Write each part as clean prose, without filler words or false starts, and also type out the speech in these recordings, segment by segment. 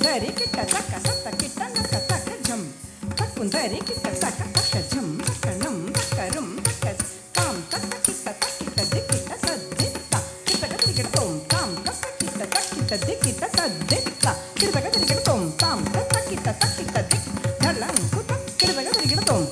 తక్కుందరి కిట్ట తక్క సత్త కిట్ట నక్క తక్క జం తక్కుందరి కిట్ట తక్క తక్క జం తక్కనం తక్కరం తక్క తాం తక్క కిట్ట తక్కిట్ట దిక్కిట్ట సద్దిత్త కిట్టక తిరిగిడ తోం తాం తక్క కిట్ట తక్కిట్ట దిక్కిట్ట సద్దిత్త కిట్టక తిరిగిడ తోం తాం తక్క కిట్ట తక్కిట్ట దిక్ ధళం కుత కిట్టక తిరిగిడ తోం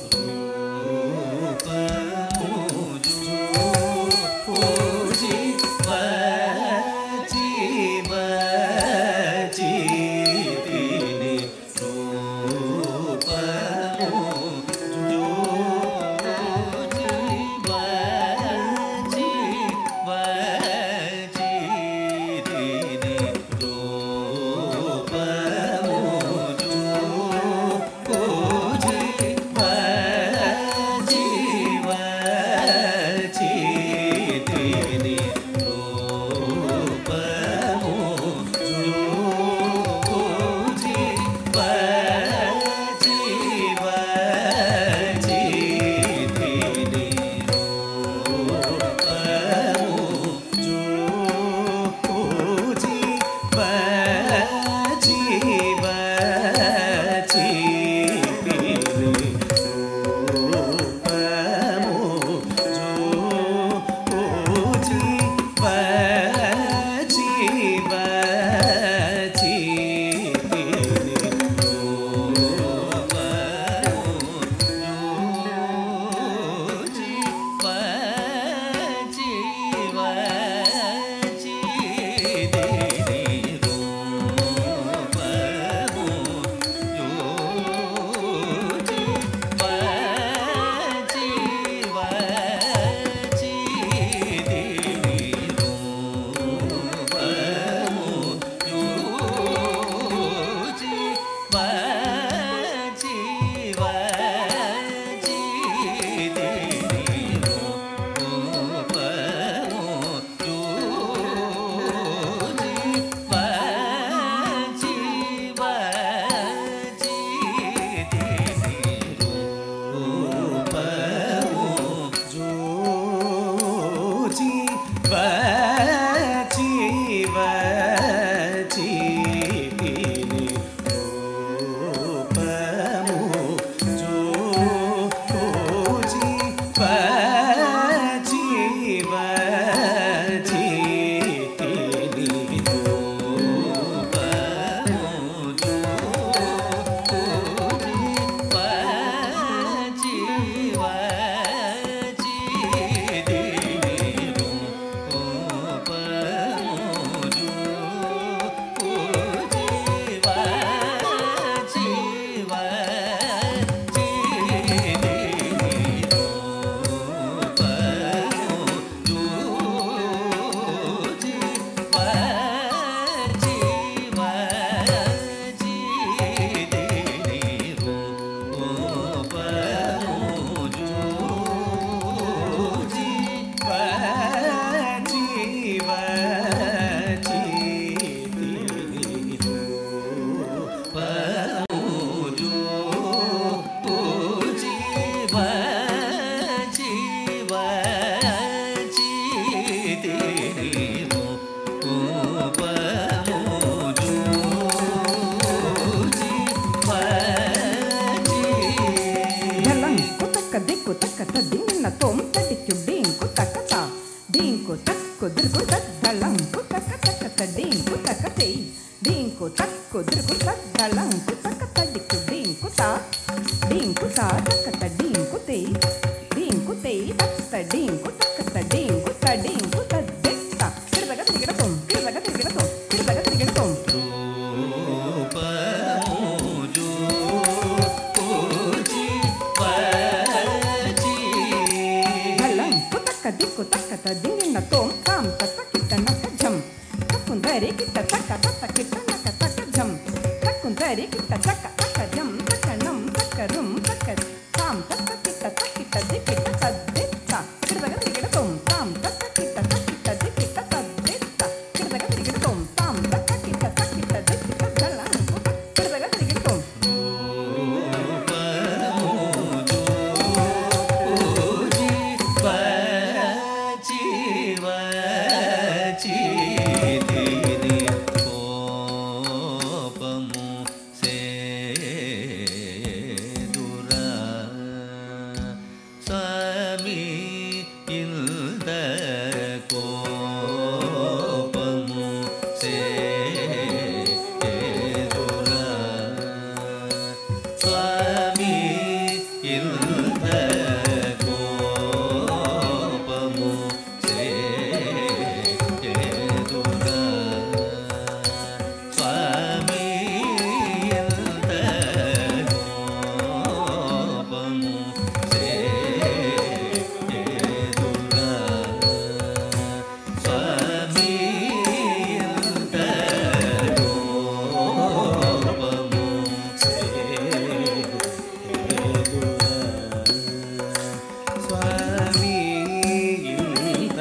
కోపము ಸ್ವಾಮಿ ಇಲ್ದ ಕೋಪಮು ಸೇದುರ ಸ್ವಾಮಿ ಇಲ್ದ ಕೋಪಮು ಸೇದುರ ಸ್ವಾಮಿ ಇಲ್ದ ಕೋಪಮು ಸೇದುರ ಸ್ವಾಮಿ ಇಲ್ದ ಕೋಪಮು ಸ್ವಾಮಿ ಇಲ್ದ ಕೋಪಮು ಸೇದುರ ಸ್ವಾಮಿ ಇಲ್ದ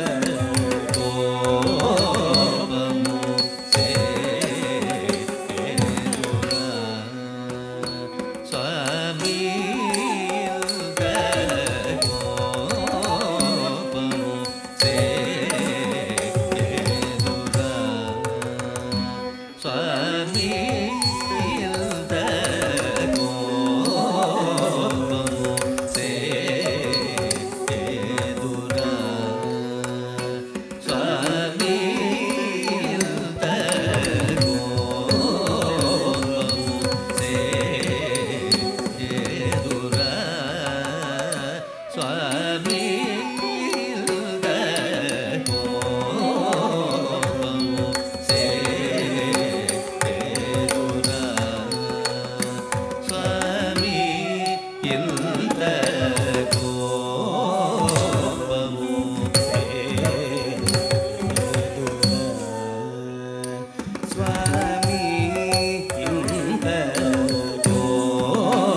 ಕೋಪಮು ಸೇದುರ ಸ್ವಾಮಿ ಇಲ್ದ ಕೋಪಮು ಸೇದುರ ಸ್ವಾಮಿ ಇಲ್ದ ಕೋಪಮು ಸೇದುರ ಸ್ವಾಮಿ ಇಲ್ದ ಕೋಪಮು ಸೇದುರ ಸ್ವಾಮಿ ಇಲ್ದ ಕೋಪಮು ಸೇದುರ ಸ್ವಾಮಿ ಇಲ್ದ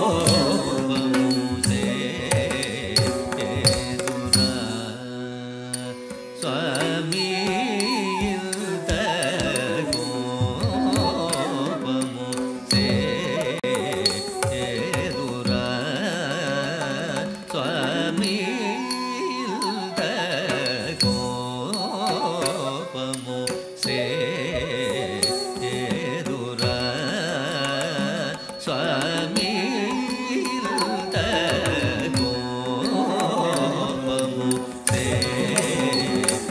ಕೋಪಮು ಸೇದುರ ಸ್ವಾಮಿ ಇಲ್ದ ಕೋಪಮು ಸೇದುರ ಸ್ವಾಮಿ ಇಲ್ದ ಕೋಪಮು ಸೇದುರ ಸ್ವಾಮಿ ಇಲ್ದ ಕೋಪಮು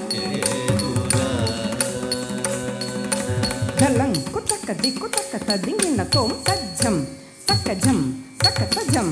ಸೇದುರ ಧಲಂಕು ತಕ್ಕ ದಿಕ್ಕು ತಕ್ಕ ತದಿಂಗಿನ ತೋಂ ತಜ್ಜಂ ತಕ್ಕ ಜಂ ತಕ್ಕ ತಜಂ